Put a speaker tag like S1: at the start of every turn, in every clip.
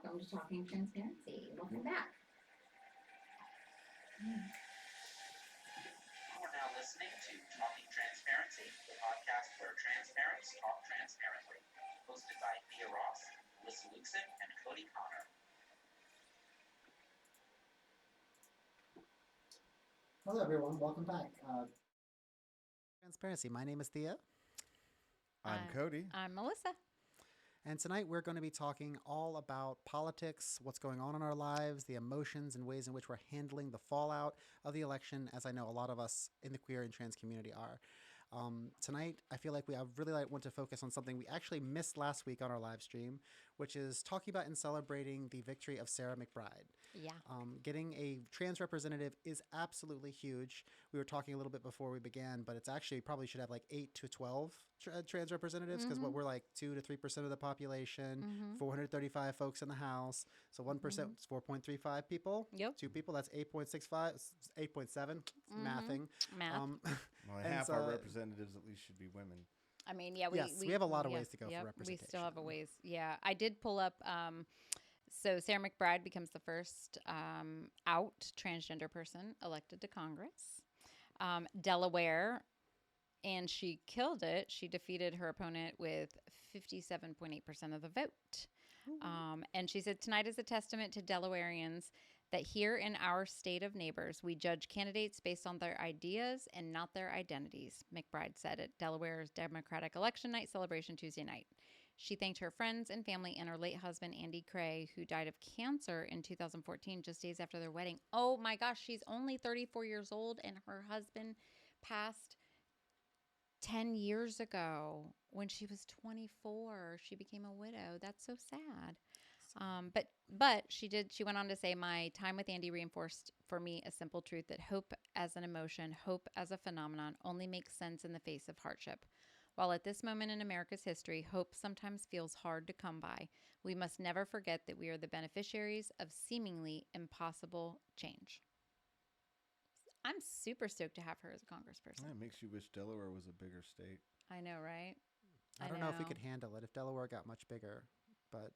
S1: welcome to Talking Transparency. Welcome back.
S2: You are now listening to Talking Transparency, the podcast where trans parents talk transparently. Hosted by Thea Ross, Melissa Luxon, and Cody Connor.
S3: Hello, everyone. Welcome back. Transparency. My name is Thea,
S4: I'm
S5: Cody.
S4: I'm Melissa.
S3: and tonight we're going to be talking all about politics, what's going on in our lives, the emotions and ways in which we're handling the fallout of the election, as I know a lot of us in the queer and trans community are. Tonight, I feel like I really want to focus on something we actually missed last week on our live stream, which is talking about and celebrating the victory of Sarah McBride.
S4: Yeah.
S3: Getting a trans representative is absolutely huge. We were talking a little bit before we began, but it's actually probably should have like 8 to 12 trans representatives because what we're like 2 to 3% of the population, 435 folks in the House. So 1% is 4.35 people.
S4: Yep.
S3: 2 people, that's 8.65, 8.7, mathing.
S4: Math.
S5: Well,
S3: And
S5: half
S3: so-
S5: our representatives at least should be women.
S4: I mean, yeah,
S3: Yes, we have a lot of
S4: yeah,
S3: ways to go for
S4: yep, We still have a
S3: representation.
S4: ways. Yeah, I did pull up. So Sarah McBride becomes the first out transgender person elected to Congress. Delaware, and she killed it. She defeated her opponent with 57.8% of the vote. And she said, tonight is a testament to Delawareans that here in our state of neighbors, we judge candidates based on their ideas and not their identities, McBride said at Delaware's Democratic election night celebration Tuesday night. She thanked her friends and family and her late husband, Andy Cray, who died of cancer in 2014, just days after their wedding. Oh my gosh, she's only 34 years old, and her husband passed 10 years ago when she was 24. She became a widow. That's so sad. But she went on to say, my time with Andy reinforced for me a simple truth that hope as an emotion, hope as a phenomenon only makes sense in the face of hardship. While at this moment in America's history, hope sometimes feels hard to come by, we must never forget that we are the beneficiaries of seemingly impossible change. I'm super stoked to have her as a congressperson.
S5: Yeah, it makes you wish Delaware was a bigger state.
S4: I know, right?
S3: I don't know if we could handle it if Delaware got much bigger, but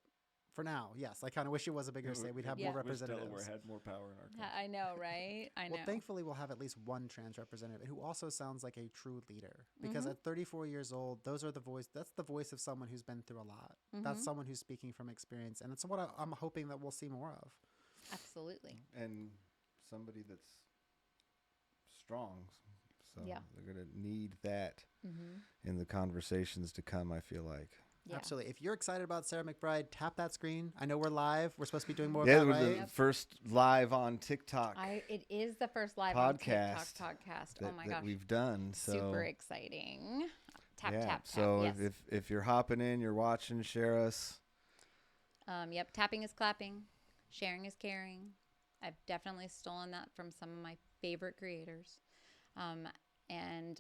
S3: for now, yes, I kind of wish it was a bigger state. We'd have more
S4: Yeah.
S5: Wish
S3: representatives.
S5: Delaware had more power in our country.
S4: I know, right? I know.
S3: Well, thankfully, we'll have at least one trans representative who also sounds like a true leader. Because at 34 years old, that's the voice of someone who's been through a lot. That's someone who's speaking from experience, and it's what I'm hoping that we'll see more of.
S4: Absolutely.
S5: And somebody that's strong. So
S4: Yeah.
S5: they're going to need that in the conversations to come, I feel like.
S4: Yeah.
S3: Absolutely. If you're excited about Sarah McBride, tap that screen. I know we're live. We're supposed to be doing more
S5: Yeah,
S3: of
S5: it
S3: that,
S5: was
S3: right?
S5: the first live on TikTok
S4: It is the first live on TikTok
S5: podcast
S4: podcast.
S5: that,
S4: Oh my
S5: that
S4: gosh.
S5: we've done. So
S4: Super exciting. Tap,
S5: yeah.
S4: tap, tap.
S5: So
S4: yes.
S5: if you're hopping in, you're watching, share us.
S4: Yep. Tapping is clapping. Sharing is caring. I've definitely stolen that from some of my favorite creators. And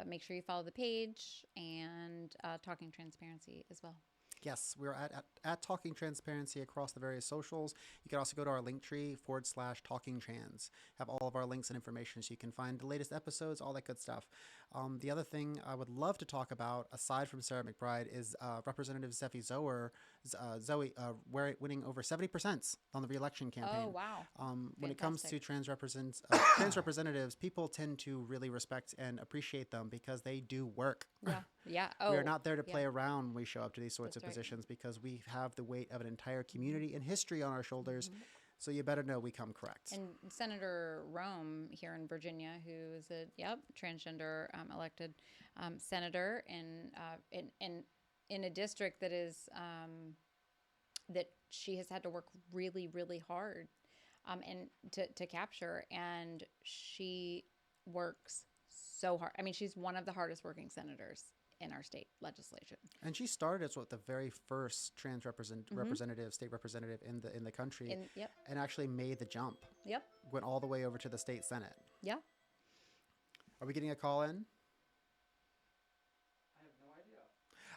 S4: make sure you follow the page and Talking Transparency as well.
S3: Yes, we're at Talking Transparency across the various socials. You can also go to our Linktree /Talking Trans. Have all of our links and information so you can find the latest episodes, all that good stuff. The other thing I would love to talk about, aside from Sarah McBride, is Representative Zoe winning over 70% on the re-election campaign.
S4: Oh, wow.
S3: When it comes to
S4: Fantastic.
S3: trans representatives, people tend to really respect and appreciate them because they do work.
S4: Yeah. Yeah. Oh,
S3: We are not there to
S4: yeah.
S3: play around when we show up to these sorts
S4: That's
S3: of
S4: right.
S3: positions because we have the weight of an entire community and history on our shoulders. So you better know we come correct.
S4: And Senator Rome here in Virginia, who is a transgender elected senator in a district that is that she has had to work really, really hard and to capture, and she works so hard. I mean, she's one of the hardest working senators in our state legislation.
S3: And she started as the very first trans representative, state representative in the country,
S4: Yep.
S3: and actually made the jump.
S4: Yep.
S3: Went all the way over to the state senate.
S4: Yeah.
S3: Are we getting a call in?
S6: I have no idea.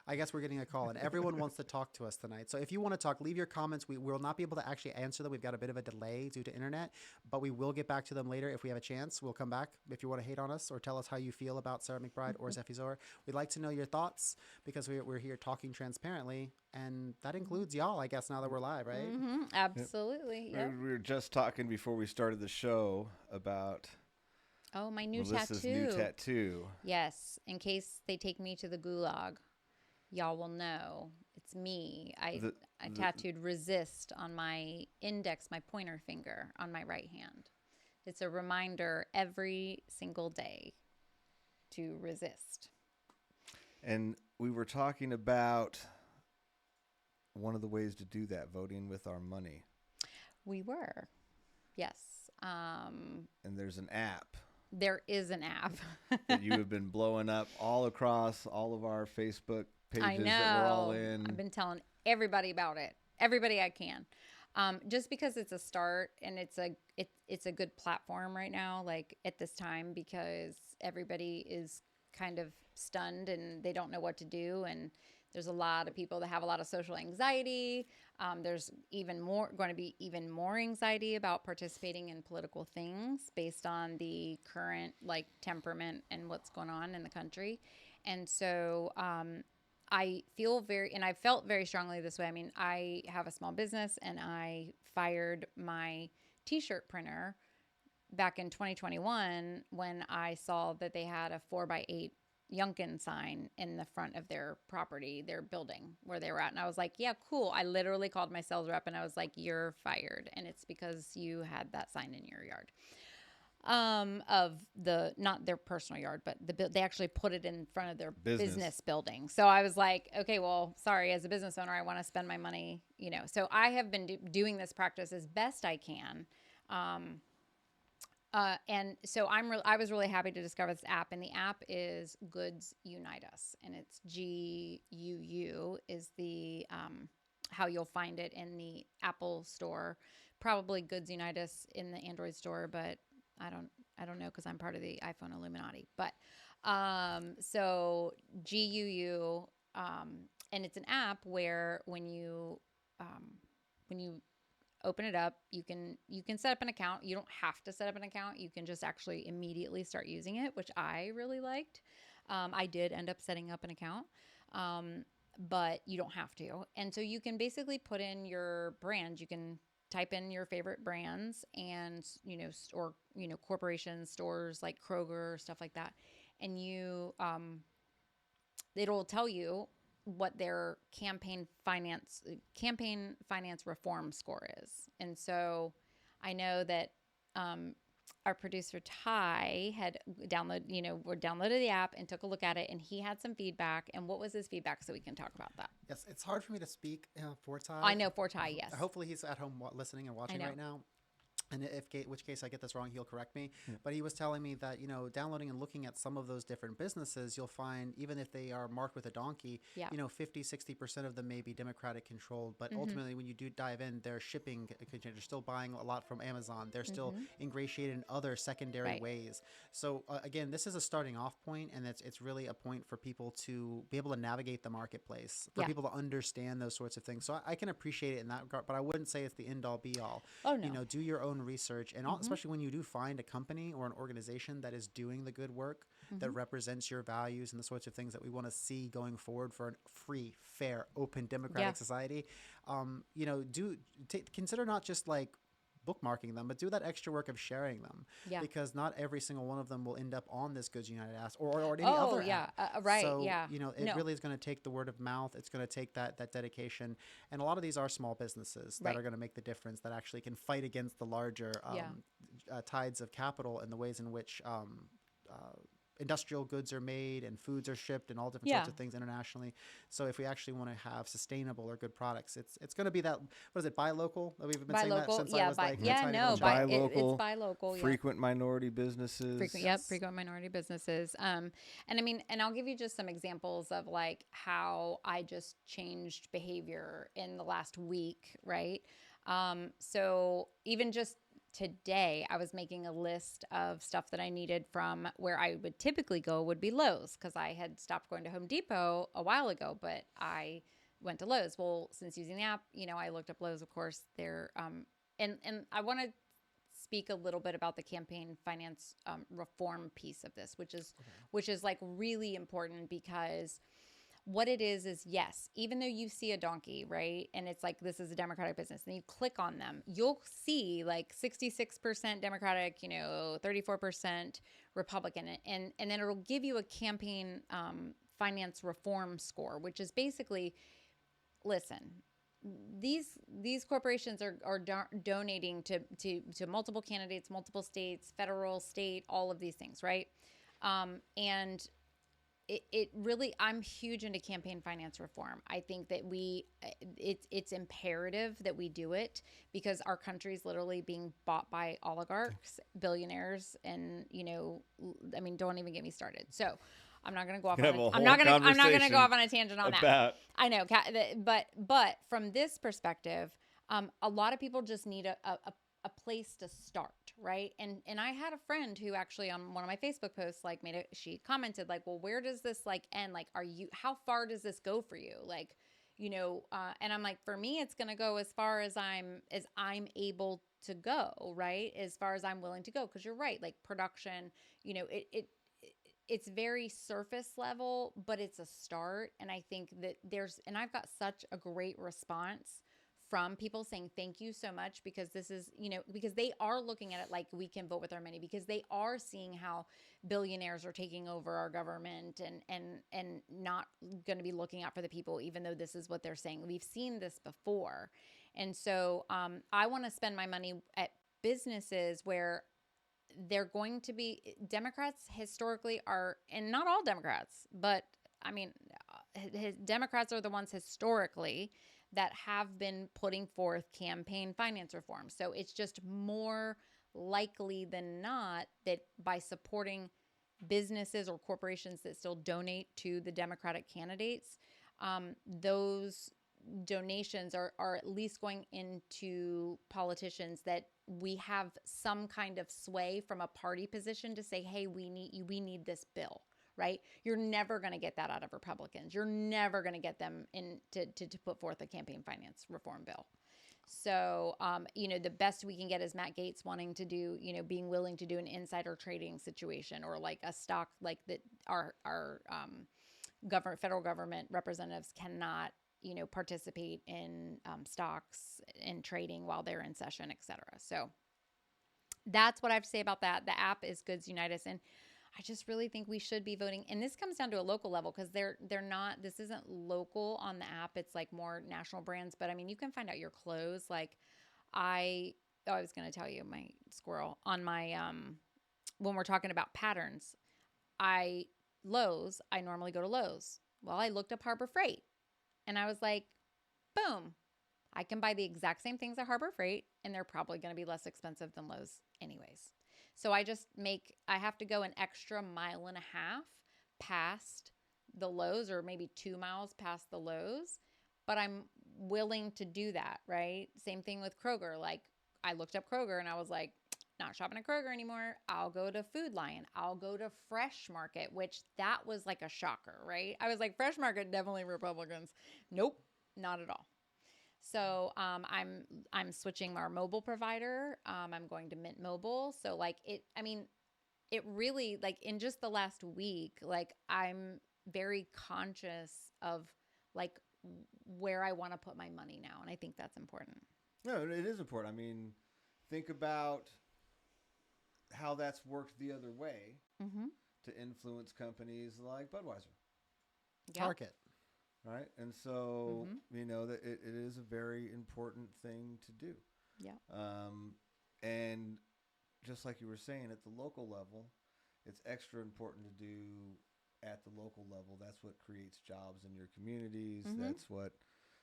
S3: I guess we're getting a call, and everyone wants to talk to us tonight. So if you want to talk, leave your comments. We will not be able to actually answer them. We've got a bit of a delay due to internet, but we will get back to them later if we have a chance. We'll come back if you want to hate on us or tell us how you feel about Sarah McBride or Zephy Zor. We'd like to know your thoughts because we're here talking transparently, and that includes y'all, I guess, now that we're live, right?
S4: Absolutely. Yep.
S5: We were just talking before we started the show about
S4: Oh, my new
S5: Melissa's
S4: tattoo.
S5: new tattoo.
S4: Yes. In case they take me to the gulag, y'all will know it's me. I tattooed resist on my index, my pointer finger on my right hand. It's a reminder every single day to resist.
S5: And we were talking about one of the ways to do that, voting with our money.
S4: We were. Yes.
S5: And there's an app
S4: There is an app.
S5: that you have been blowing up all across all of our Facebook pages
S4: I know.
S5: that we're all in.
S4: I've been telling everybody about it. Everybody I can. Just because it's a start and it's a good platform right now, like at this time, because everybody is kind of stunned and they don't know what to do. And there's a lot of people that have a lot of social anxiety. There's going to be even more anxiety about participating in political things based on the current like temperament and what's going on in the country. And so, I felt very strongly this way. I mean, I have a small business and I fired my t-shirt printer back in 2021 when I saw that they had a 4x8 Yunkin sign in the front of their property, their building where they were at. And I was like, yeah, cool. I literally called my sales rep and I was like, you're fired. And it's because you had that sign in your yard. Of not their personal yard, but they actually put it in front of their business building. So I was like, okay, well, sorry, as a business owner, I want to spend my money, so I have been doing this practice as best I can. And so I was really happy to discover this app, and the app is Goods Unite Us, and it's GUU is the, how you'll find it in the Apple store, probably Goods Unite Us in the Android store, but I don't know because I'm part of the iPhone Illuminati. But so GUU, and it's an app where when you open it up, you can set up an account. You don't have to set up an account. You can just actually immediately start using it, which I really liked. I did end up setting up an account, but you don't have to. And so you can basically put in your brand. You can type in your favorite brands and, or, corporations, stores like Kroger, stuff like that. And it'll tell you what their campaign finance reform score is. And so I know that, our producer Ty had downloaded the app and took a look at it, and he had some feedback. And what was his feedback? So we can talk about that.
S3: Yes, it's hard for me to speak for Ty.
S4: I know for Ty, yes.
S3: Hopefully he's at home listening and watching right now. And which case I get this wrong, he'll correct me. Yeah. But he was telling me that, downloading and looking at some of those different businesses, you'll find even if they are marked with a donkey, 50, 60% of them may be Democratic controlled. But ultimately, when you do dive in, they're shipping, they're still buying a lot from Amazon. They're still ingratiated in other secondary ways. So again, this is a starting off point, and it's really a point for people to be able to navigate the marketplace, for people to understand those sorts of things. So I can appreciate it in that regard, but I wouldn't say it's the end all be all.
S4: Oh, no.
S3: Do your own research, and especially when you do find a company or an organization that is doing the good work that represents your values and the sorts of things that we want to see going forward for a free, fair, open, democratic society. Consider not just like bookmarking them, but do that extra work of sharing them, because not every single one of them will end up on this Goods United app or any other app.
S4: Right.
S3: So, it really is going to take the word of mouth. It's going to take that dedication. And a lot of these are small businesses that are going to make the difference, that actually can fight against the larger tides of capital and the ways in which industrial goods are made and foods are shipped and all different sorts of things internationally. So if we actually want to have sustainable or good products, it's going to be that, what is it, buy local? We've been saying that since I was like a tiny little child.
S5: It's
S4: buy local.
S5: Frequent minority businesses.
S4: Frequent minority businesses. And I mean, and I'll give you just some examples of like how I just changed behavior in the last week, right? So even just today I was making a list of stuff that I needed from where I would typically go would be Lowe's, because I had stopped going to Home Depot a while ago, but I went to Lowe's. Well, since using the app, I looked up Lowe's, of course. They're and I want to speak a little bit about the campaign finance reform piece of this, which is like really important, because what it is yes, even though you see a donkey, right, and it's like this is a Democratic business, and you click on them, you'll see like 66% Democratic, 34% Republican, and then it'll give you a campaign finance reform score, which is basically, listen, these corporations are donating to multiple candidates, multiple states, federal, state, all of these things, right? And it really, I'm huge into campaign finance reform. I think that it's imperative that we do it, because our country is literally being bought by oligarchs, billionaires, and don't even get me started. So I'm not going to go off. I'm not going to go off on a tangent on that. I know, but from this perspective, a lot of people just need a place to start, right? And I had a friend who actually on one of my Facebook posts she commented like, well, where does this end? Like, how far does this go for you? Like, and I'm like, for me, it's going to go as far as I'm able to go, right? As far as I'm willing to go. Cause you're right. Like production, it's very surface level, but it's a start. And I think that and I've got such a great response from people saying, thank you so much, because this is, because they are looking at it like we can vote with our money, because they are seeing how billionaires are taking over our government and not going to be looking out for the people, even though this is what they're saying. We've seen this before. And so I want to spend my money at businesses where they're going to be, Democrats historically are, and not all Democrats, but Democrats are the ones historically that have been putting forth campaign finance reform. So it's just more likely than not that by supporting businesses or corporations that still donate to the Democratic candidates, those donations are at least going into politicians that we have some kind of sway from a party position to say, hey, we need this bill, right? You're never going to get that out of Republicans. You're never going to get them to put forth a campaign finance reform bill. So, the best we can get is Matt Gaetz wanting to do, being willing to do an insider trading situation, or like a stock, like that our federal government representatives cannot, participate in stocks and trading while they're in session, et cetera. So that's what I have to say about that. The app is Goods Unite Us. And I just really think we should be voting. And this comes down to a local level, because they're not, this isn't local on the app. It's like more national brands. But you can find out your clothes. Like I was going to tell you my squirrel on my, when we're talking about patterns, I normally go to Lowe's. Well, I looked up Harbor Freight and I was like, boom, I can buy the exact same things at Harbor Freight and they're probably going to be less expensive than Lowe's anyways. So I have to go an extra mile and a half past the Lowe's, or maybe 2 miles past the Lowe's, but I'm willing to do that, right? Same thing with Kroger. Like I looked up Kroger and I was like, not shopping at Kroger anymore. I'll go to Food Lion. I'll go to Fresh Market, which that was like a shocker, right? I was like, Fresh Market, definitely Republicans. Nope, not at all. So I'm switching our mobile provider. I'm going to Mint Mobile. So it really, like in just the last week, like I'm very conscious of like where I want to put my money now. And I think that's important.
S5: No, it is important. Think about how that's worked the other way to influence companies like Budweiser.
S4: Yep.
S3: Target.
S5: Right. And so, that it is a very important thing to do.
S4: Yeah.
S5: And just like you were saying, at the local level, it's extra important to do at the local level. That's what creates jobs in your communities. That's what,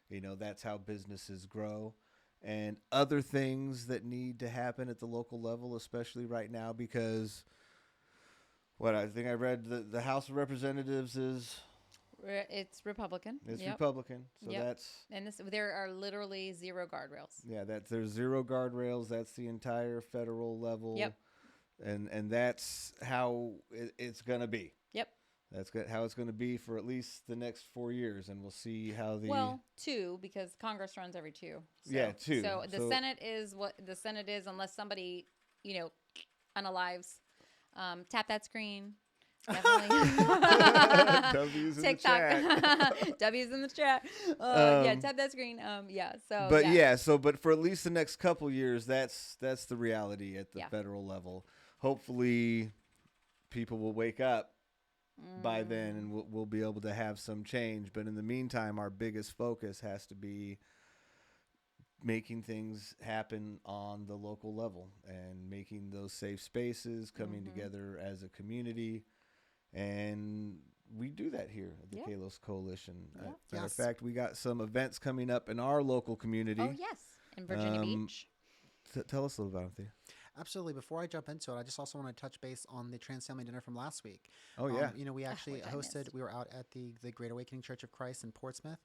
S5: that's how businesses grow. And other things that need to happen at the local level, especially right now, because what I think I read, the House of Representatives is
S4: It's Republican.
S5: It's
S4: Yep.
S5: Republican. So
S4: Yep.
S5: that's
S4: And there are literally 0 guardrails.
S5: there's 0 guardrails. That's the entire federal level.
S4: Yep.
S5: And that's how it's going to be.
S4: Yep.
S5: That's how it's going to be for at least the next 4 years, and we'll see how the
S4: 2, because Congress runs every 2. So,
S5: 2.
S4: So the Senate is what the Senate is, unless somebody unalives. Tap that screen. Definitely.
S5: W's in
S4: TikTok.
S5: the chat.
S4: W's in the chat. Tap that screen. So.
S5: But for at least the next couple years, that's the reality at the federal level. Hopefully, people will wake up by then, and we'll be able to have some change. But in the meantime, our biggest focus has to be making things happen on the local level and making those safe spaces, coming together as a community. And we do that here at the Kalos Coalition. Matter of fact, we got some events coming up in our local community.
S4: Oh, yes. In Virginia Beach.
S5: Tell us a little about it, Thea.
S3: Absolutely. Before I jump into it, I just also want to touch base on the Trans Family Dinner from last week.
S5: Oh, yeah.
S3: We actually
S4: which I
S3: hosted,
S4: missed.
S3: we were out at the Great Awakening Church of Christ in Portsmouth.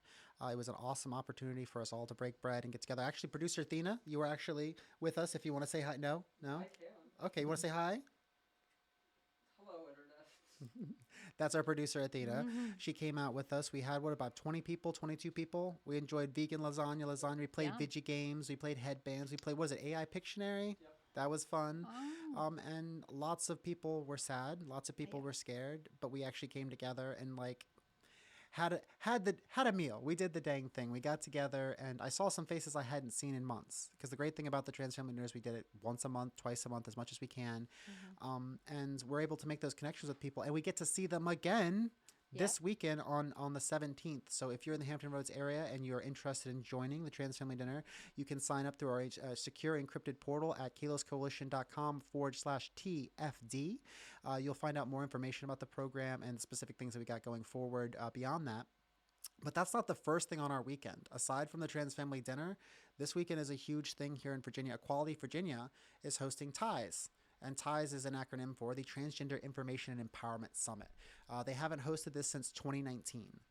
S3: It was an awesome opportunity for us all to break bread and get together. Actually, producer Thea, you were actually with us. If you want to say hi. No?
S6: I can.
S3: Okay, you want to say hi?
S6: Hello, Internet.
S3: That's our producer, Thea. She came out with us. We had, about 20 people, 22 people? We enjoyed vegan lasagna. We played Vigi games. We played headbands. We played, AI Pictionary?
S6: Yep.
S3: That was fun.
S4: Oh.
S3: And lots of people were sad. Lots of people were scared. But we actually came together and, had a meal. We did the dang thing. We got together, and I saw some faces I hadn't seen in months. Because the great thing about the Trans Family Dinners, we did it once a month, twice a month, as much as we can. And we're able to make those connections with people, and we get to see them again this weekend on the 17th. So if you're in the Hampton Roads area and you're interested in joining the Trans Family Dinner, you can sign up through our secure encrypted portal at kaloscoalition.com/TFD. You'll find out more information about the program and specific things that we got going forward beyond that. But that's not the first thing on our weekend. Aside from the Trans Family Dinner, this weekend is a huge thing here in Virginia. Equality Virginia is hosting TIES. And TIES is an acronym for the Transgender Information and Empowerment Summit. They haven't hosted this since 2019.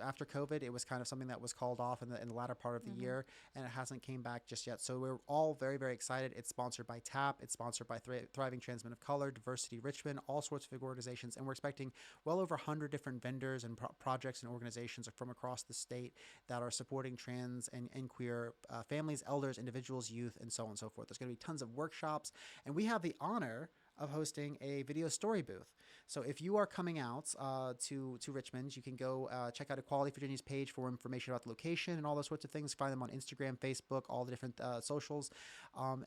S3: After COVID, it was kind of something that was called off in the latter part of the year, and it hasn't came back just yet. So we're all very, very excited. It's sponsored by TAP. It's sponsored by Thriving Trans Men of Color, Diversity Richmond, all sorts of big organizations. And we're expecting well over 100 different vendors and projects and organizations from across the state that are supporting trans and queer families, elders, individuals, youth, and so on and so forth. There's going to be tons of workshops, and we have the honor of hosting a video story booth. So if you are coming out to Richmond, you can go check out Equality Virginia's page for information about the location and all those sorts of things. Find them on Instagram, Facebook, all the different socials,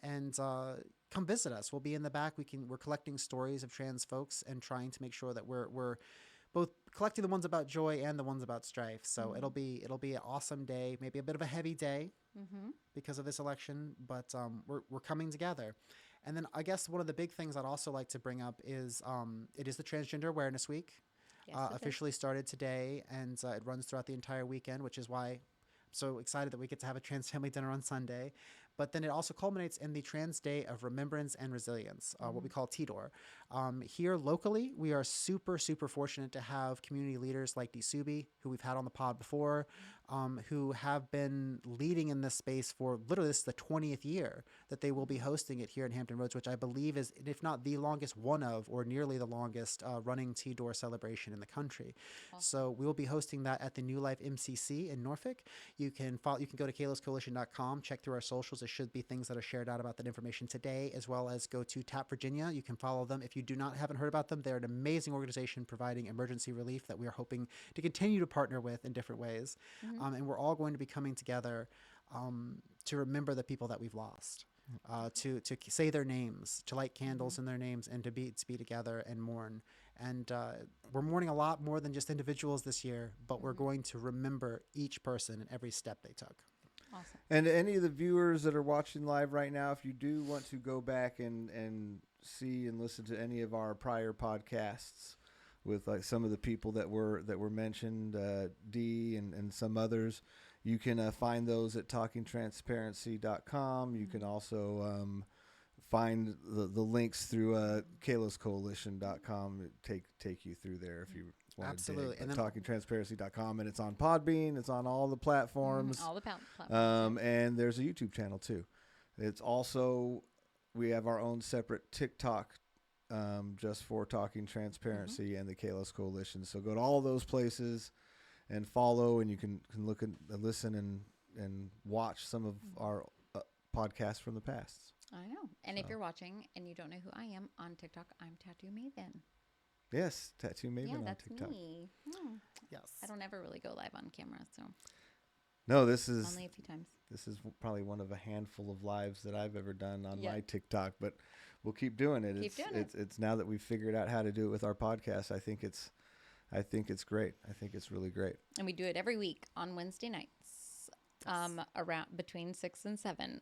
S3: and come visit us. We'll be in the back. We're collecting stories of trans folks and trying to make sure that we're both collecting the ones about joy and the ones about strife. So it'll be an awesome day, maybe a bit of a heavy day because of this election, but we're coming together. And then I guess one of the big things I'd also like to bring up is it is the Transgender Awareness Week.
S4: Yes,
S3: Officially started today, and it runs throughout the entire weekend, which is why I'm so excited that we get to have a Trans Family Dinner on Sunday. But then it also culminates in the Trans Day of Remembrance and Resilience, what we call TDOR. Here locally, we are super, super fortunate to have community leaders like Dsubi, who we've had on the pod before, who have been leading in this space for literally this is the 20th year that they will be hosting it here in Hampton Roads, which I believe is, if not the longest, one of, or nearly the longest running TDOR celebration in the country.
S4: Awesome.
S3: So we will be hosting that at the new Life MCC in Norfolk. You can go to kaloscoalition.com, check through our socials. There should be things that are shared out about that information today, as well as go to TAP Virginia. You can follow them. If you haven't heard about them, they're an amazing organization providing emergency relief that we are hoping to continue to partner with in different ways. And we're all going to be coming together to remember the people that we've lost, to say their names, to light candles in their names, and to be together and mourn. And we're mourning a lot more than just individuals this year, but we're going to remember each person and every step they took.
S4: Awesome.
S5: And any of the viewers that are watching live right now, if you do want to go back and see and listen to any of our prior podcasts with like some of the people that were mentioned, Dee and some others, you can find those at talkingtransparency.com. You can also find the links through kaloscoalition.com. Take you through there want to dig.
S3: Absolutely.
S5: But
S3: And then
S5: talkingtransparency.com, and it's on Podbean. It's on all the platforms.
S4: All the platforms.
S5: And there's a YouTube channel too. It's also, we have our own separate TikTok just for Talking Transparency and the Kalos Coalition. So go to all those places and follow, and you can look and listen and watch some of our podcasts from the past.
S4: I know. And if
S5: So.
S4: you're watching and you don't know who I am on TikTok, I'm Tattoo Maven.
S5: Yes, Tattoo Maven
S4: Yeah,
S5: on
S4: that's
S5: TikTok.
S4: me.
S3: yes.
S4: I don't ever really go live on camera, so
S5: No, this is
S4: only a few times.
S5: probably one of a handful of lives that I've ever done on
S4: Yep.
S5: my TikTok, but we'll keep doing it.
S4: Keep doing it.
S5: It's now that we've figured out how to do it with our podcast. I think it's great. I think it's really great.
S4: And we do it every week on Wednesday nights. Around between 6 and 7.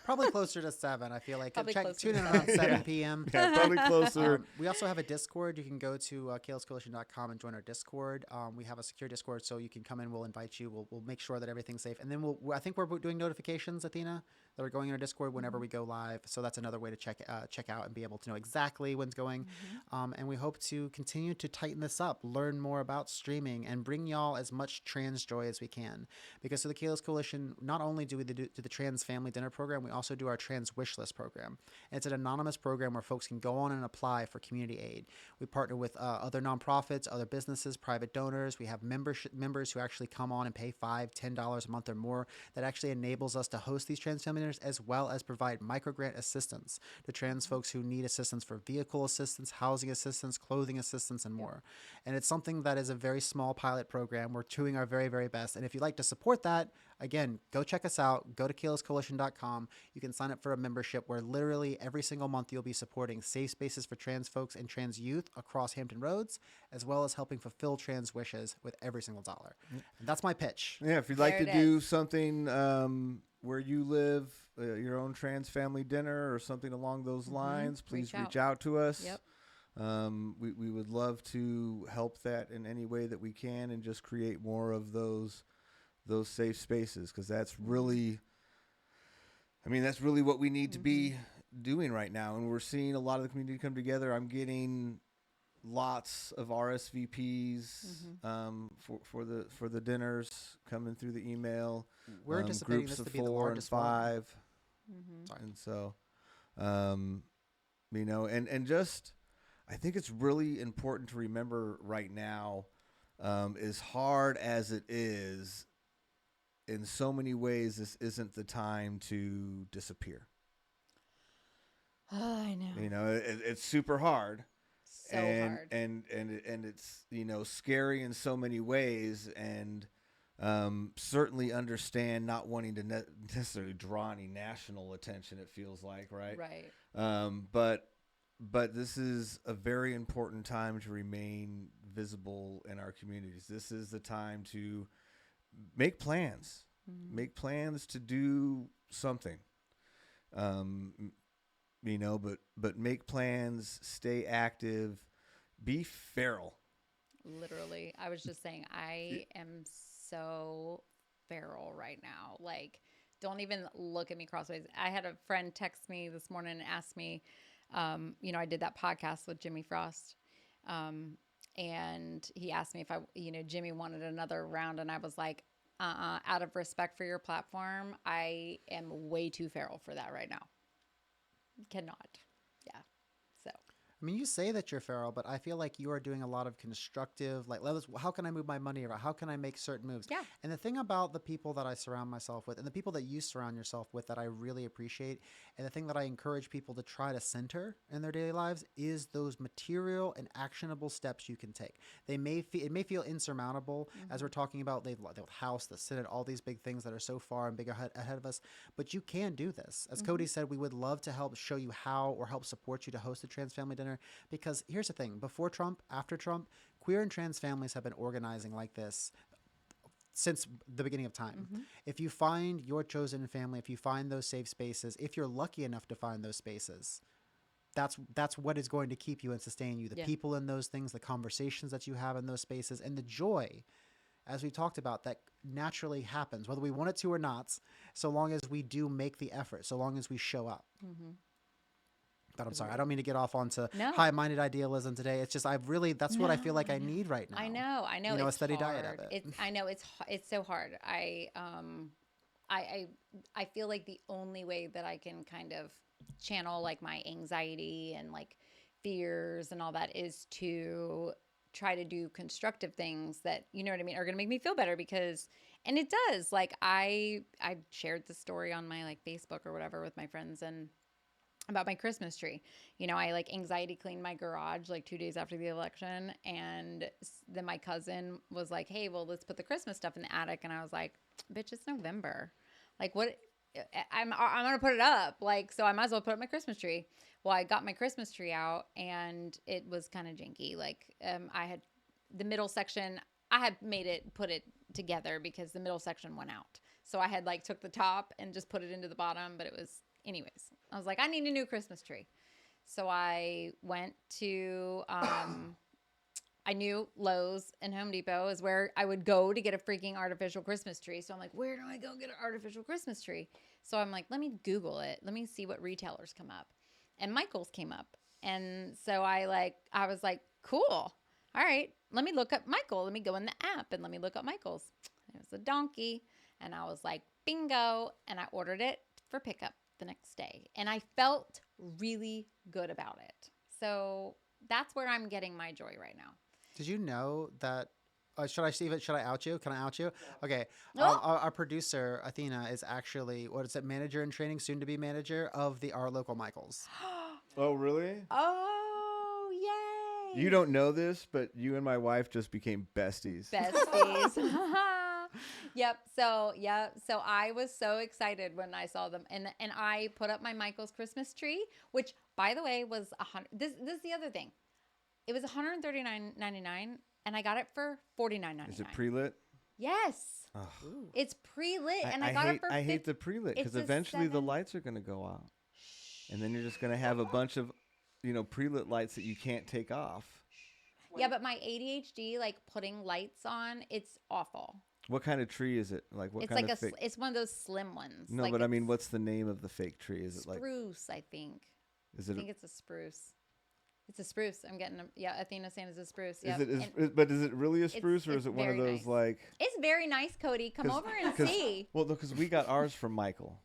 S3: Probably closer to 7. I feel like
S4: Probably closer
S3: tune
S4: to
S3: in around 7
S5: Yeah.
S3: p.m.
S5: Yeah, probably closer.
S3: We also have a Discord. You can go to kalescoalition.com and join our Discord. We have a secure Discord, so you can come in. We'll invite you. We'll make sure that everything's safe. And then I think we're doing notifications, Athena, that are going in our Discord whenever we go live. So that's another way to check out and be able to know exactly when's going. And we hope to continue to tighten this up, learn more about streaming, and bring y'all as much trans joy as we can. Because through the Kalos Coalition, not only do we do the Trans Family Dinner Program, we also do our Trans Wish List program. And it's an anonymous program where folks can go on and apply for community aid. We partner with other nonprofits, other businesses, private donors. We have members who actually come on and pay $5, $10 a month or more. That actually enables us to host these trans family dinners, as well as provide microgrant assistance to trans folks who need assistance for vehicle assistance, housing assistance, clothing assistance, and more. And it's something that is a very small pilot program. We're doing our very, very best. And if you'd like to support that, again, go check us out. Go to kalescoalition.com. You can sign up for a membership where literally every single month you'll be supporting safe spaces for trans folks and trans youth across Hampton Roads, as well as helping fulfill trans wishes with every single dollar. And that's my pitch.
S5: Yeah, if you'd like
S4: There
S5: to
S4: it
S5: do
S4: is.
S5: something where you live, your own trans family dinner or something along those lines, please reach out to us.
S4: Yep.
S5: We would love to help that in any way that we can, and just create more of those safe spaces, because that's really what we need to be doing right now. And we're seeing a lot of the community come together. I'm getting lots of RSVPs for the dinners coming through the email.
S3: We're anticipating
S5: groups
S3: this
S5: of
S3: to be the
S5: 4 and
S3: largest one.
S5: 5.
S3: Sorry.
S5: And so, and just, I think it's really important to remember right now, as hard as it is, in so many ways, this isn't the time to disappear.
S4: Oh, I know.
S5: It's super hard.
S4: So hard.
S5: And it's, scary in so many ways, and certainly understand not wanting to necessarily draw any national attention, it feels like, right?
S4: Right.
S5: But this is a very important time to remain visible in our communities. This is the time to make plans, make plans to do something, but make plans, stay active, be feral.
S4: Literally. I was just saying, I am so feral right now. Like, don't even look at me crossways. I had a friend text me this morning and ask me, I did that podcast with Jimmy Frost. And he asked me if Jimmy wanted another round. And I was like, out of respect for your platform, I am way too feral for that right now. Cannot. Yeah. So.
S3: I mean, you say that you're feral, but I feel like you are doing a lot of constructive, like, how can I move my money around? How can I make certain moves?
S4: Yeah.
S3: And the thing about the people that I surround myself with, and the people that you surround yourself with, that I really appreciate, and the thing that I encourage people to try to center in their daily lives, is those material and actionable steps you can take. It may feel insurmountable, as we're talking about the House, the Senate, all these big things that are so far and big ahead of us, but you can do this. As Cody said, we would love to help show you how, or help support you to host a trans family dinner. Because here's the thing, before Trump, after Trump, queer and trans families have been organizing like this since the beginning of time. If you find your chosen family, if you find those safe spaces, if you're lucky enough to find those spaces, that's what is going to keep you and sustain you. The people in those things, the conversations that you have in those spaces, and the joy, as we talked about, that naturally happens, whether we want it to or not, so long as we do make the effort, so long as we show up. But I'm sorry, I don't mean to get off onto
S4: No.
S3: high-minded idealism today. It's just that's what I feel like I need right now.
S4: I know.
S3: You know, a
S4: it's
S3: steady diet
S4: hard.
S3: of it.
S4: I know it's so hard. I feel like the only way that I can kind of channel like my anxiety and like fears and all that is to try to do constructive things that, you know what I mean, are going to make me feel better because, and it does. Like I shared the story on my like Facebook or whatever with my friends and about my Christmas tree. You know, I like anxiety cleaned my garage like 2 days after the election. And then my cousin was like, hey, well, let's put the Christmas stuff in the attic. And I was like, bitch, it's November. Like what? I'm going to put it up. Like, so I might as well put up my Christmas tree. Well, I got my Christmas tree out and it was kind of janky. Like, I had the middle section, I had put it together because the middle section went out. So I had like took the top and just put it into the bottom, but it was, anyways, I was like, I need a new Christmas tree. So I went to, I knew Lowe's and Home Depot is where I would go to get a freaking artificial Christmas tree. So I'm like, where do I go get an artificial Christmas tree? So I'm like, let me Google it. Let me see what retailers come up. And Michael's came up. And so I was like, cool. All right, let me look up Michael. Let me go in the app and let me look up Michael's. It was a donkey. And I was like, bingo. And I ordered it for pickup the next day. And I felt really good about it. So that's where I'm getting my joy right now.
S3: Did you know that? Should I out you? Can I out you? Okay.
S4: Oh.
S3: Our producer Athena is actually manager in training, soon to be manager of our local Michaels.
S5: Oh, really?
S4: Oh, yay.
S5: You don't know this, but you and my wife just became besties.
S4: Besties. Yep. So I was so excited when I saw them, and I put up my Michael's Christmas tree, which, by the way, was $100. This is the other thing. It was $139.99, and I got it for $49.99.
S5: Is it pre-lit?
S4: Yes.
S5: Oh.
S4: It's pre-lit, and I got it for.
S5: I hate the pre-lit because eventually the lights are going to go out, and then you're just going to have a bunch of, pre-lit lights that you can't take off.
S4: Yeah, but my ADHD, like putting lights on, it's awful.
S5: What kind of tree is it? Like what
S4: it's
S5: kind
S4: like
S5: of fake?
S4: It's one of those slim ones.
S5: No,
S4: like
S5: but I mean, what's the name of the fake tree? Is it like
S4: spruce? I think.
S5: Is it?
S4: I think it's a spruce. It's a spruce. I'm getting them. Yeah, Athena's saying it's a spruce.
S5: Yeah. But is it really a spruce, or is it one of those
S4: nice.
S5: like?
S4: It's very nice, Cody. Come over and see.
S5: Well, because we got ours from Michael.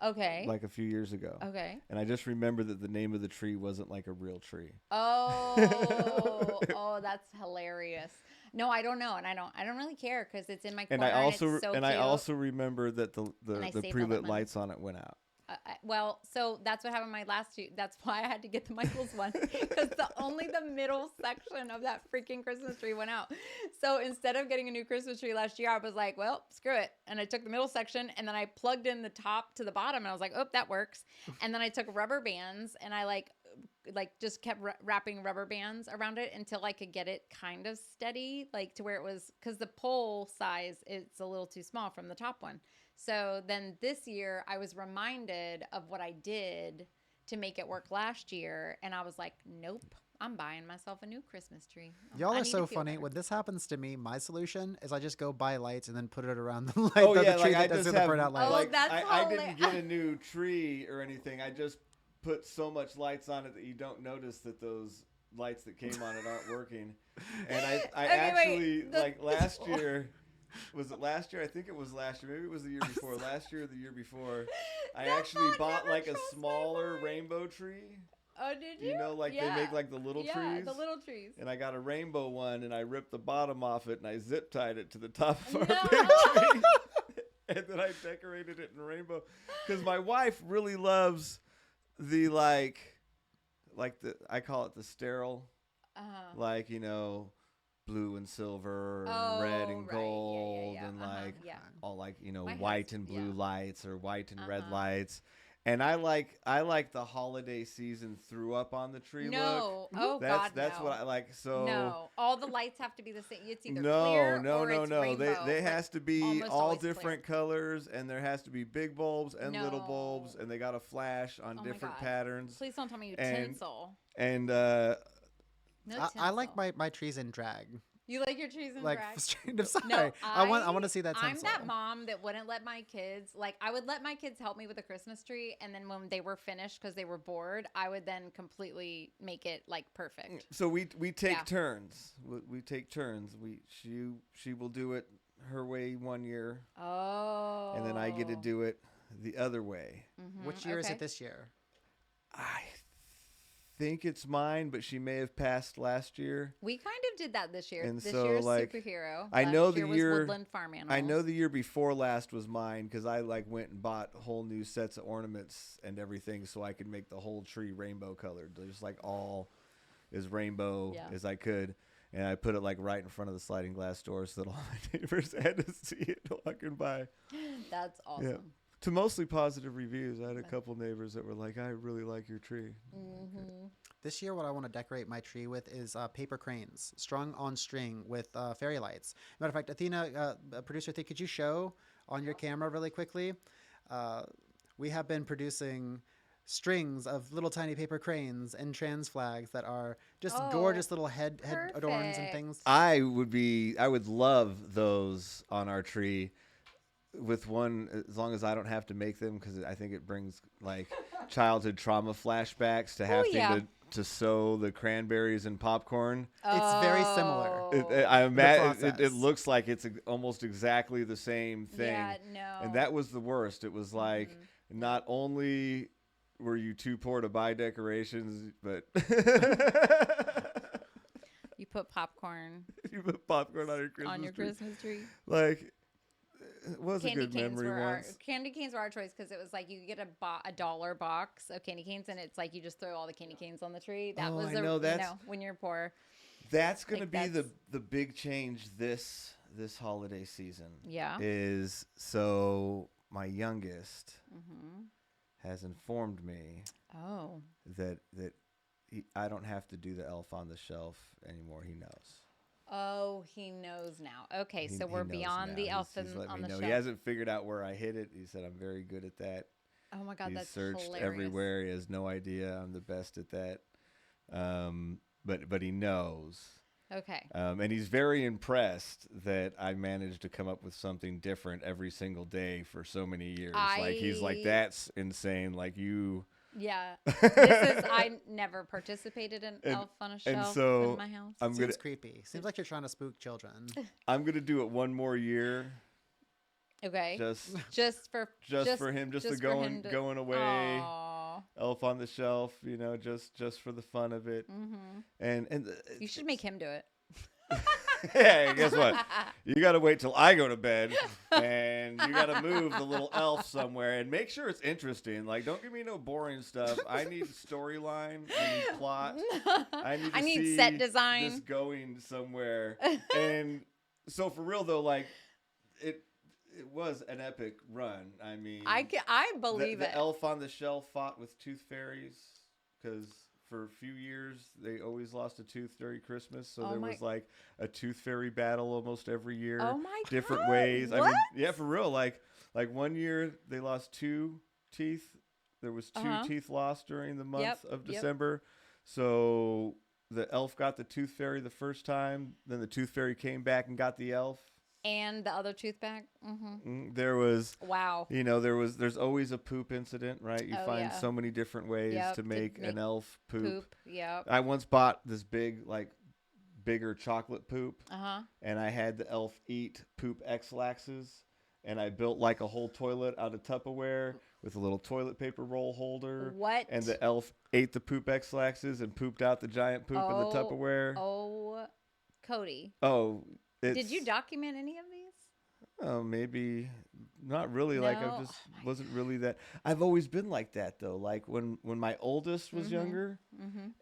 S4: Okay.
S5: Like a few years ago.
S4: Okay.
S5: And I just remember that the name of the tree wasn't like a real tree.
S4: Oh, that's hilarious. No, I don't know, and I don't really care because it's in my corner.
S5: And I also
S4: and it's so cute.
S5: I also remember that the pre-lit lights on it went out.
S4: Well, so that's what happened my last two. That's why I had to get the Michael's one because only the middle section of that freaking Christmas tree went out. So instead of getting a new Christmas tree last year, I was like, well, screw it. And I took the middle section and then I plugged in the top to the bottom and I was like, oh, that works. And then I took rubber bands and I like just kept wrapping rubber bands around it until I could get it kind of steady, like to where it was, because the pole size, it's a little too small from the top one. So then this year I was reminded of what I did to make it work last year. And I was like, nope, I'm buying myself a new Christmas tree.
S3: Y'all are so funny. When this happens to me, my solution is I just go buy lights and then put it around the light.
S5: Oh,
S3: the
S5: yeah,
S3: tree
S5: like
S3: that doesn't burn out lights.
S4: Oh, that's
S5: I didn't get a new tree or anything. I just put so much lights on it that you don't notice that those lights that came on it aren't working. And I actually, last year... Was it last year? I think it was last year. Maybe it was the year before. Last year or the year before. I actually bought like a smaller rainbow tree.
S4: Oh, did you?
S5: You know, like they make like the little trees.
S4: Yeah, the little trees.
S5: And I got a rainbow one and I ripped the bottom off it and I zip tied it to the top of our
S4: No.
S5: big tree. And then I decorated it in rainbow. Because my wife really loves the I call it the sterile. Like, blue and silver and red and gold and all white and blue lights or white and red lights. And I like the holiday season threw up on the tree look.
S4: Oh,
S5: that's what I like. So
S4: no, all the lights have to be the same. It's either
S5: no.
S4: It's rainbow,
S5: They has to be all different
S4: clear.
S5: colors, and there has to be big bulbs and little bulbs, and they got to flash on different patterns.
S4: Please don't tell me you tinsel.
S5: And
S4: No
S3: I like my trees in drag.
S4: You like your trees in
S3: Like,
S4: drag?
S3: I'm sorry.
S4: No,
S3: I want to see that
S4: I'm
S3: tinsel.
S4: that mom that wouldn't let my kids, like, I would let my kids help me with the Christmas tree, and then when they were finished because they were bored, I would then completely make it, like, perfect.
S5: So we take
S4: Yeah.
S5: turns. We take turns. She will do it her way one year,
S4: Oh.
S5: and then I get to do it the other way.
S4: Mhm,
S3: Which year is
S4: okay.
S3: it this year?
S5: I think it's mine, but she may have passed last year.
S4: We kind of did that this year.
S5: And
S4: This
S5: so,
S4: year's
S5: like,
S4: superhero.
S5: I
S4: Last
S5: know the
S4: year was
S5: year-
S4: Woodland Farm Animals.
S5: I know the year before last was mine because I like went and bought whole new sets of ornaments and everything so I could make the whole tree rainbow colored, just like all as rainbow
S4: Yeah.
S5: as I could. And I put it like right in front of the sliding glass door so that all my neighbors had to see it walking by.
S4: That's awesome.
S5: To mostly positive reviews. I had a couple neighbors that were like, "I really like your tree."
S4: Mm-hmm.
S3: This year, what I want to decorate my tree with is paper cranes strung on string with fairy lights. Matter of fact, Athena, producer Athena, could you show on your camera really quickly? We have been producing strings of little tiny paper cranes and trans flags that are just
S4: Oh,
S3: gorgeous little head adorns and
S4: perfect.
S3: things.
S5: I would love those on our tree with one, as long as I don't have to make them, because I think it brings like childhood trauma flashbacks to having
S4: yeah.
S5: to sew the cranberries and popcorn.
S3: It's very similar.
S5: I imagine
S3: process.
S5: it looks like it's almost exactly the same thing.
S4: Yeah, no.
S5: And that was the worst. It was like, not only were you too poor to buy decorations, but
S4: You put popcorn
S5: you put popcorn on your Christmas
S4: on your
S5: tree.
S4: Christmas tree.
S5: Like, it was
S4: Candy
S5: a good
S4: canes
S5: memory
S4: were
S5: once.
S4: candy canes were our choice because it was like you could get a $1 box of candy canes, and it's like you just throw all the candy canes on the tree. That
S5: Oh,
S4: was
S5: I
S4: the
S5: know, that's-
S4: when you're poor.
S5: That's going to
S4: Like,
S5: be the big change this holiday season.
S4: Yeah.
S5: Is so my youngest
S4: Mm-hmm.
S5: has informed me
S4: Oh.
S5: that I don't have to do the elf on the shelf anymore. He knows.
S4: Oh, he knows now. Okay,
S5: He-
S4: so
S5: he
S4: we're
S5: knows
S4: beyond
S5: now.
S4: the elf
S5: He's let
S4: on
S5: me
S4: the
S5: know.
S4: shelf.
S5: He hasn't figured out where I hid it. He said I'm very good at that.
S4: Oh my God,
S5: He's
S4: that's
S5: searched
S4: hilarious.
S5: everywhere. He has no idea I'm the best at that. But he knows.
S4: Okay.
S5: And he's very impressed that I managed to come up with something different every single day for so many years. Like, he's like, that's insane. Like, you.
S4: Yeah. I never participated in
S5: And-
S4: elf on a
S5: and
S4: shelf
S5: so
S4: in my house.
S5: I'm
S3: Seems creepy. Seems like you're trying to spook children.
S5: gonna do it one more year,
S4: Okay.
S5: just
S4: Just for
S5: him, just the
S4: for him
S5: going away,
S4: Aw.
S5: elf on the shelf, just for the fun of it.
S4: Mm-hmm.
S5: And
S4: You should make him do it.
S5: Hey, guess what? You got to wait till I go to bed, and you got to move the little elf somewhere, and make sure it's interesting. Like, don't give me no boring stuff. I need storyline. I need plot. I need to see
S4: set design.
S5: this going somewhere. And so, for real though, like it was an epic run. I mean,
S4: I believe
S5: the
S4: it.
S5: elf on the shelf fought with tooth fairies because for a few years they always lost a tooth during Christmas, so there was like a tooth fairy battle almost every year.
S4: Oh my
S5: different
S4: God,
S5: ways.
S4: what?
S5: I mean, yeah, for real. Like 1 year they lost 2 teeth. There was 2 teeth lost during the month of December. So the elf got the tooth fairy the first time. Then the tooth fairy came back and got the elf.
S4: And the other tooth back. Mm-hmm.
S5: There was,
S4: Wow.
S5: there's always a poop incident, right? You
S4: Oh,
S5: find
S4: yeah.
S5: so many different ways to make an elf poop.
S4: Yep.
S5: I once bought this bigger chocolate poop,
S4: Uh-huh.
S5: and I had the elf eat poop X-laxes, and I built like a whole toilet out of Tupperware with a little toilet paper roll holder.
S4: What?
S5: And the elf ate the poop X-laxes and pooped out the giant poop in the Tupperware.
S4: Oh, Cody.
S5: Oh,
S4: Did you document any of these?
S5: Oh, maybe not really. Like, I
S4: No?
S5: just wasn't really that. I've always been like that though. Like when my oldest was younger,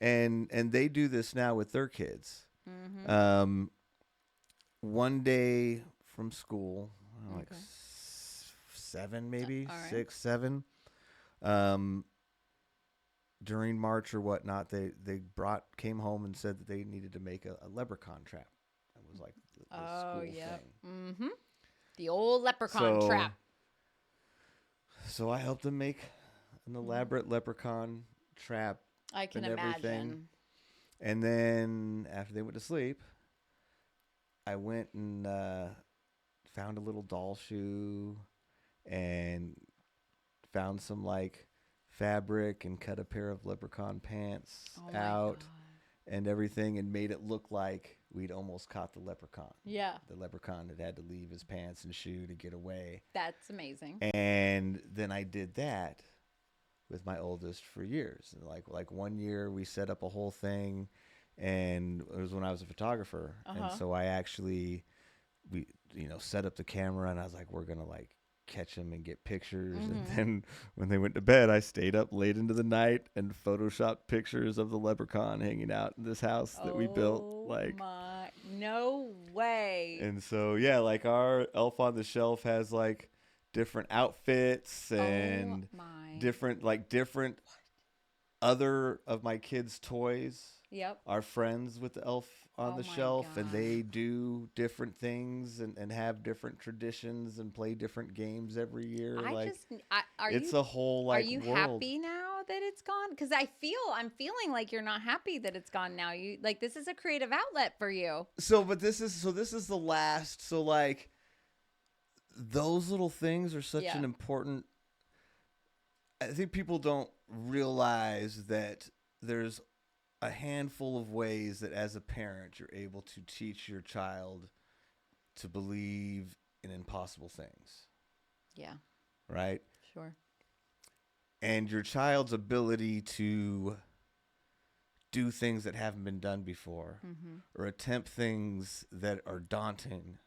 S5: and they do this now with their kids. One day from school, like 7 maybe,
S4: all right.
S5: 6, 7. During March or whatnot, they came home and said that they needed to make a leprechaun trap. It was like the school thing.
S4: Mm-hmm. The old leprechaun trap.
S5: So I helped them make an elaborate leprechaun trap.
S4: I can
S5: and everything.
S4: imagine.
S5: And then after they went to sleep, I went and found a little doll shoe and found some like fabric and cut a pair of leprechaun pants
S4: Oh my
S5: out
S4: God.
S5: and everything and made it look like we'd almost caught the leprechaun.
S4: Yeah.
S5: The leprechaun had to leave his pants and shoe to get away.
S4: That's amazing.
S5: And then I did that with my oldest for years. Like 1 year we set up a whole thing, and it was when I was a photographer. And so I actually, we set up the camera, and I was like, we're going to like catch them and get pictures. And then when they went to bed, I stayed up late into the night and photoshopped pictures of the leprechaun hanging out in this house that we built. Like,
S4: no way.
S5: and so, yeah, like our Elf on the Shelf has like different outfits and different other of my kids' toys.
S4: Yep.
S5: Are friends with the Elf on the Shelf, and they do different things and have different traditions and play different games every year. It's a whole like.
S4: Are you
S5: world.
S4: happy now that it's gone? Because I'm feeling like you're not happy that it's gone now. You like this is a creative outlet for you.
S5: This is the last. So like, those little things are such an important. I think people don't realize that there's a handful of ways that as a parent you're able to teach your child to believe in impossible things. Yeah. Right?
S4: Sure.
S5: And your child's ability to do things that haven't been done before or attempt things that are daunting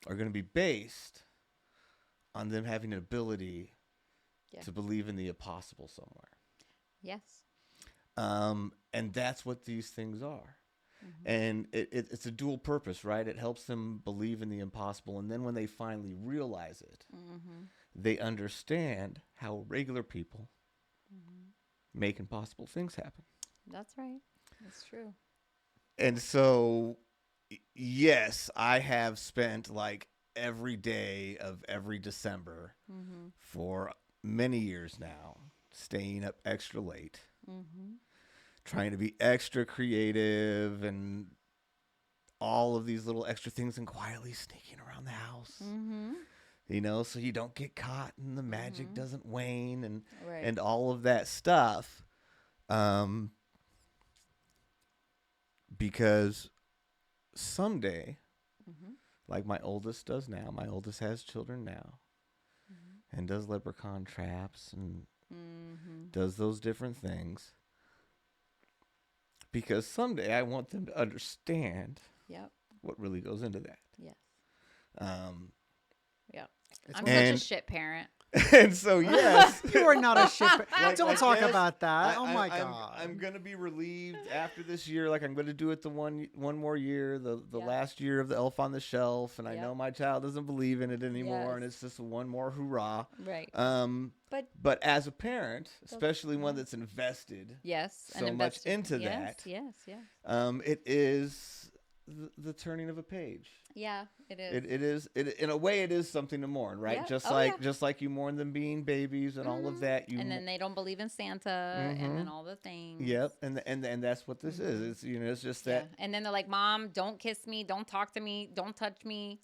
S5: are going to be based on them having an ability to believe in the impossible somewhere.
S4: Yes.
S5: And that's what these things are. And it's a dual purpose, right? It helps them believe in the impossible. And then when they finally realize it, they understand how regular people make impossible things happen.
S4: That's right. That's true.
S5: And so, yes, I have spent like every day of every December for many years now, staying up extra late. Trying to be extra creative and all of these little extra things and quietly sneaking around the house, so you don't get caught and the magic doesn't wane and all of that stuff. Because someday, like my oldest does now, my oldest has children now and does leprechaun traps and does those different things. Because someday I want them to understand what really goes into that.
S4: Yes.
S3: It's
S4: I'm such a shit parent.
S5: And so, yes.
S3: You are not a shit. Don't talk
S5: yes,
S3: about that. Oh my God.
S5: I'm gonna be relieved after this year. Like I'm gonna do it the one more year, the last year of the Elf on the Shelf, and I know my child doesn't believe in it anymore, and it's just one more hurrah.
S4: Right.
S5: But as a parent, especially one that's invested, so much into that, it is the turning of a page.
S4: Yeah, it is.
S5: It is. In a way, it is something to mourn, right? Just like you mourn them being babies and all of that.
S4: And then they don't believe in Santa, and then all the things.
S5: Yep, and that's what this is. It's it's just that.
S4: Yeah. And then they're like, "Mom, don't kiss me, don't talk to me, don't touch me,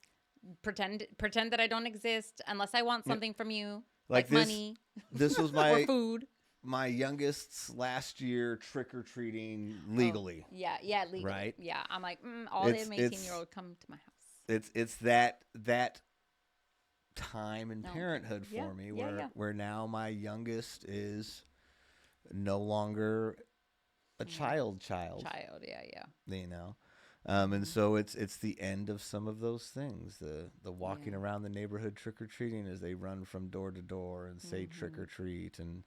S4: pretend that I don't exist unless I want something from you, like
S5: this,
S4: money,
S5: This was
S4: or food."
S5: My youngest's last year trick-or-treating legally.
S4: Yeah, legally. Right? Yeah, I'm like, all
S5: the
S4: them 18-year-old come to my house.
S5: It's that time in parenthood for me where now my youngest is no longer a child.
S4: Yeah.
S5: And so it's the end of some of those things. The walking around the neighborhood trick-or-treating as they run from door to door and say trick-or-treat and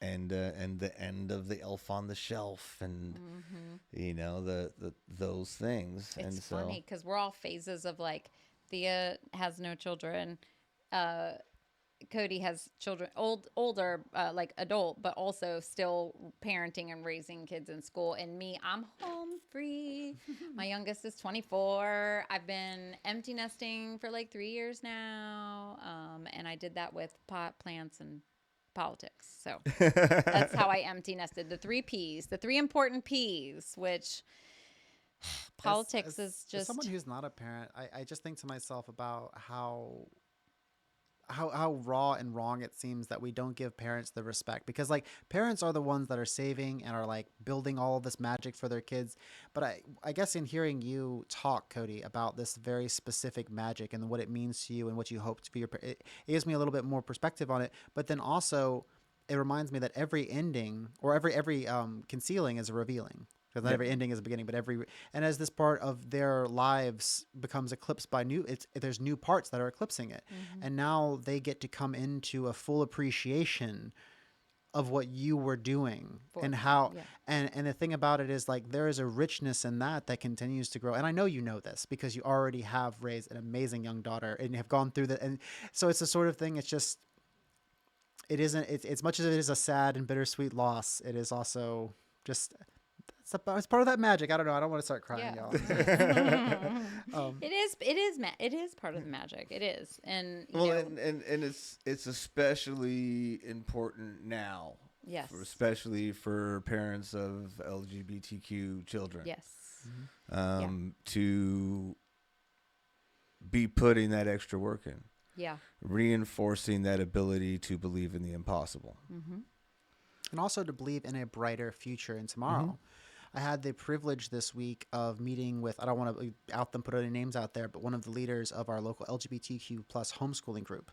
S5: and the end of the Elf on the Shelf and those things.
S4: It's funny because we're all phases of like Thea has no children, Cody has children, older like adult, but also still parenting and raising kids in school. And me, I'm home free. My youngest is 24. I've been empty nesting for like 3 years now, and I did that with pot plants and politics. So that's how I empty nested the 3 P's, the 3 important P's, which Politics is
S3: As
S4: just
S3: someone who's not a parent. I just think to myself about how raw and wrong it seems that we don't give parents the respect, because like parents are the ones that are saving and are like building all of this magic for their kids. But I guess in hearing you talk, Cody, about this very specific magic and what it means to you and what you hope for it gives me a little bit more perspective on it. But then also it reminds me that every ending or every concealing is a revealing. Because not every ending is a beginning, but and as this part of their lives becomes eclipsed by there's new parts that are eclipsing it, and now they get to come into a full appreciation of what you were doing and how, and the thing about it is like there is a richness in that continues to grow. And I know you know this because you already have raised an amazing young daughter and have gone through that, and so it's the sort of thing. It's just it's as much as it is a sad and bittersweet loss, it is also just. It's part of that magic. I don't know. I don't want to start crying, y'all.
S4: It is part of the magic. It is, and
S5: and it's especially important now.
S4: Yes,
S5: especially for parents of LGBTQ children.
S4: Yes,
S5: to be putting that extra work in.
S4: Yeah,
S5: reinforcing that ability to believe in the impossible,
S3: and also to believe in a brighter future and tomorrow. I had the privilege this week of meeting with, I don't want to out them, put any names out there, but one of the leaders of our local LGBTQ plus homeschooling group.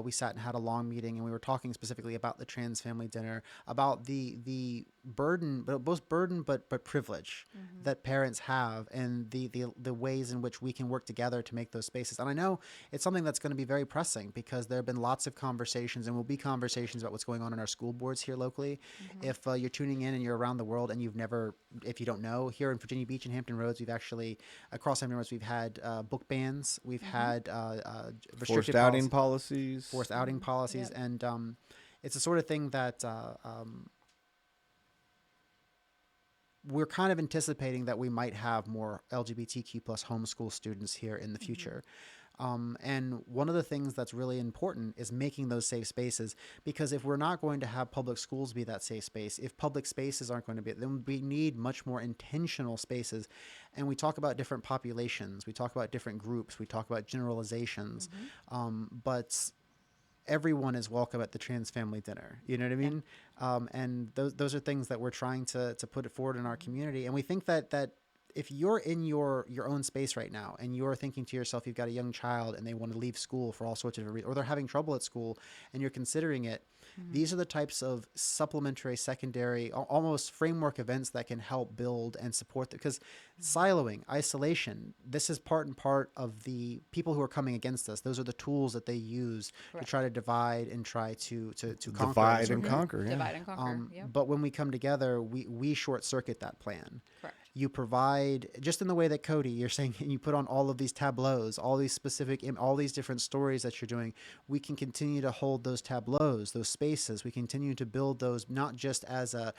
S3: We sat and had a long meeting, and we were talking specifically about the trans family dinner, about the burden, but both burden but privilege that parents have, and the ways in which we can work together to make those spaces. And I know it's something that's going to be very pressing because there have been lots of conversations, and will be conversations about what's going on in our school boards here locally. If you're tuning in and you're around the world and if you don't know, here in Virginia Beach and Hampton Roads, we've actually, across Hampton Roads, we've had book bans, we've had
S5: forced outing policies.
S3: Forced outing policies, and it's the sort of thing that we're kind of anticipating that we might have more LGBTQ plus homeschool students here in the future. And one of the things that's really important is making those safe spaces, because if we're not going to have public schools be that safe space, if public spaces aren't going to be, then we need much more intentional spaces. And we talk about different populations, we talk about different groups, we talk about generalizations, but everyone is welcome at the trans family dinner. You know what I mean? And those are things that we're trying to put it forward in our community. And we think that if you're in your own space right now and you're thinking to yourself, you've got a young child and they want to leave school for all sorts of reasons, or they're having trouble at school and you're considering it, these are the types of supplementary, secondary, almost framework events that can help build and support that. Because siloing, isolation, this is part and part of the people who are coming against us. Those are the tools that they use to try to divide and try to conquer.
S5: Divide and conquer.
S4: Divide and conquer.
S3: But when we come together, we short circuit that plan.
S4: Correct.
S3: You provide, just in the way that Cody, you're saying, and you put on all of these tableaus, all these specific, all these different stories that you're doing. We can continue to hold those tableaus, those spaces. We continue to build those, not just as a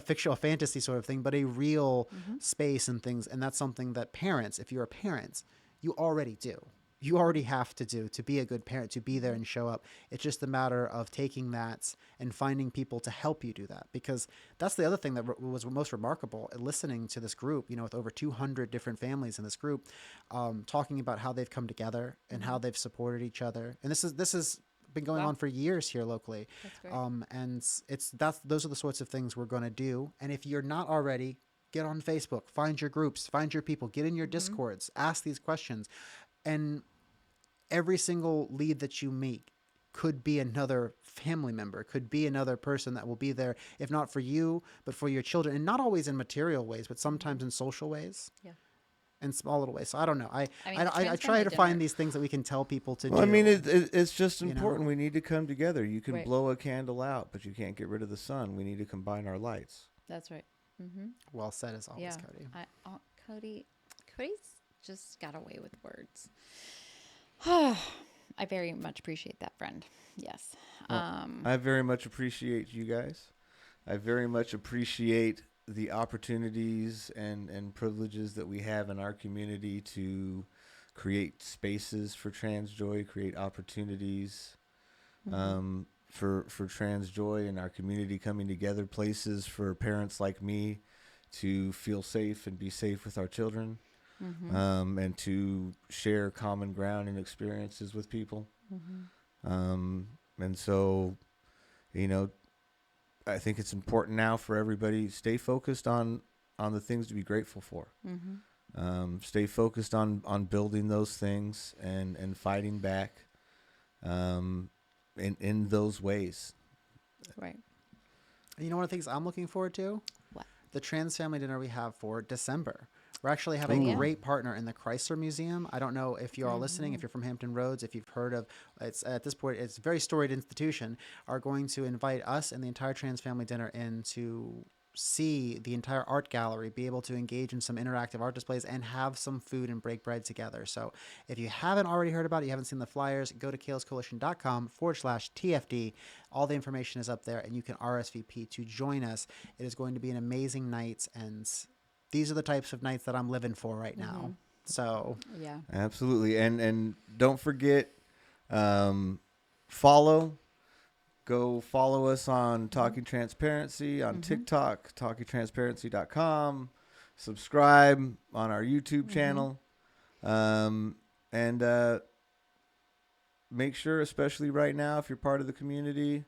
S3: fictional fantasy sort of thing, but a real space and things. And that's something that parents, if you're a parent, you already do. You already have to do to be a good parent, to be there and show up. It's just a matter of taking that and finding people to help you do that, because that's the other thing that was most remarkable, listening to this group, with over 200 different families in this group, talking about how they've come together and how they've supported each other. And this has been going on for years here locally.
S4: That's great.
S3: And those are the sorts of things we're going to do. And if you're not already, get on Facebook, find your groups, find your people, get in your Discords, ask these questions. And every single lead that you meet could be another family member, could be another person that will be there, if not for you, but for your children. And not always in material ways, but sometimes in social ways. Yeah. In small little ways. So I don't know. I try to find these things that we can tell people to do.
S5: I mean, it's just important. We need to come together. You can blow a candle out, but you can't get rid of the sun. We need to combine our lights.
S4: That's right.
S3: Well said as always, Cody.
S4: Cody's just got away with words. I very much appreciate that, friend. Yes.
S5: I very much appreciate you guys. I very much appreciate the opportunities and privileges that we have in our community to create spaces for trans joy, create opportunities for trans joy in our community coming together, places for parents like me to feel safe and be safe with our children,
S4: Mm-hmm.
S5: and to share common ground and experiences with people. And so, you know, I think it's important now for everybody stay focused on the things to be grateful for. Stay focused on building those things and fighting back in those ways.
S4: Right.
S3: You know, one of the things I'm looking forward to?
S4: What?
S3: The trans family dinner we have for December. We're actually have a
S4: Yeah.
S3: great partner in the Chrysler Museum. I don't know if you're all listening, if you're from Hampton Roads, if you've heard of it's at this point, it's a very storied institution, are going to invite us and the entire trans family dinner in to see the entire art gallery, be able to engage in some interactive art displays and have some food and break bread together. So if you haven't already heard about it, you haven't seen the flyers, go to kalescoalition.com/TFD. All the information is up there and you can RSVP to join us. It is going to be an amazing night, and these are the types of nights that I'm living for right now. So
S4: Yeah.
S5: Absolutely. And don't forget, go follow us on Talking Transparency on TikTok, talkingtransparency.com, subscribe on our YouTube channel, and make sure, especially right now, if you're part of the community,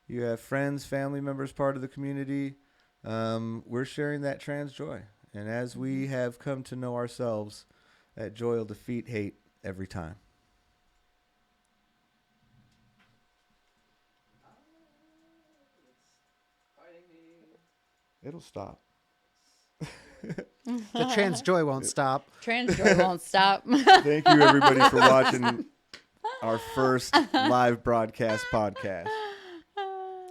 S5: you have friends, family members part of the community, we're sharing that trans joy. And as we have come to know ourselves, that joy will defeat hate every time.
S6: It's fighting me.
S5: It'll stop.
S3: the trans joy won't stop.
S4: Trans joy won't stop.
S5: Thank you, everybody, for watching our first live broadcast podcast.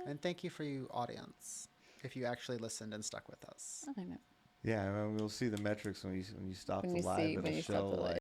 S3: And thank you for you audience, if you actually listened and stuck with us.
S4: I know.
S5: Yeah, we'll see the metrics when you stop
S4: When
S5: the
S4: you
S5: live.
S4: see
S5: It'll
S4: when you
S5: show
S4: stop the
S5: like
S4: live.